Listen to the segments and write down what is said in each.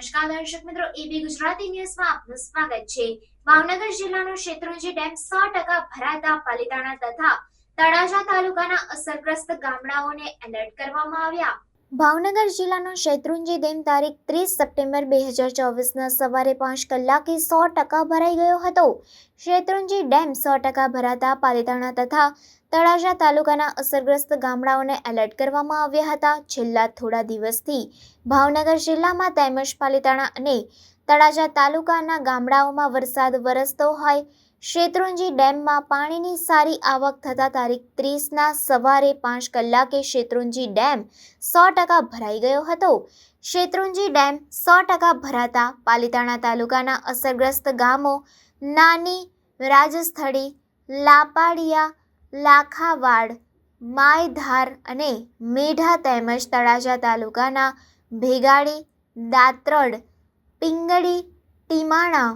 નમસ્કાર દર્શક મિત્રો, એબી ગુજરાતી ન્યૂઝમાં આપનું સ્વાગત છે। ભાવનગર જિલ્લાનો શેત્રુંજી ડેમ 100% ભરાતા પાલિતાણા તથા તળાજા તાલુકાના અસરગ્રસ્ત ગામડાઓને એલર્ટ કરવામાં આવ્યા। ભાવનગર જિલ્લાનો શેત્રુંજી ડેમ તારીખ 30 સપ્ટેમ્બર 2024ના સવારે 5 કલાકે 100% ભરાઈ ગયો હતો। શેત્રુંજી ડેમ 100% ભરાતા પાલિતાણા તથા તળાજા તાલુકાના અસરગ્રસ્ત ગામડાઓને એલર્ટ કરવામાં આવ્યા હતા। છેલ્લા થોડા દિવસથી ભાવનગર જિલ્લામાં તેમજ પાલિતાણા અને તળાજા તાલુકાના ગામડાઓમાં વરસાદ વરસતો હોય શેત્રુંજી ડેમમાં પાણીની સારી આવક થતાં તારીખ 30ના સવારે 5 કલાકે શેત્રુંજી ડેમ 100% ભરાઈ ગયો હતો। શેત્રુંજી ડેમ 100% ભરાતા પાલિતાણા તાલુકાના અસરગ્રસ્ત ગામો નાની રાજસ્થળી, લાપાડિયા, લાખાવાડ, માયધાર અને મેઢા તેમજ તળાજા તાલુકાના ભેગાડી, દાત્રડ, પિંગળી, ટીમાણા,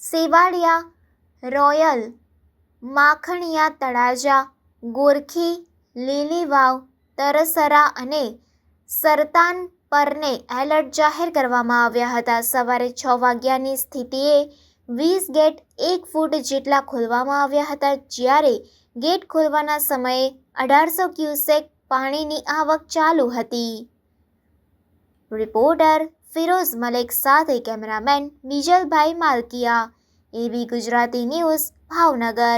સેવાળિયા, રોયલ, માખણીયા, તળાજા, ગોરખી, લીલીવાવ, તરસરા અને સરતાનપરને એલર્ટ જાહેર કરવામાં આવ્યા હતા। સવારે 6 વાગ્યાની સ્થિતિએ 20 ગેટ 1 ફૂટ જેટલા ખોલવામાં આવ્યા હતા, જ્યારે ગેટ ખોલવાના સમયે 1800 ક્યુસેક પાણીની આવક ચાલુ હતી। રિપોર્ટર ફિરોઝ મલેક સાથે કેમેરામેન બીજલભાઈ માલકિયા, એબી ગુજરાતી ન્યૂઝ, ભાવનગર।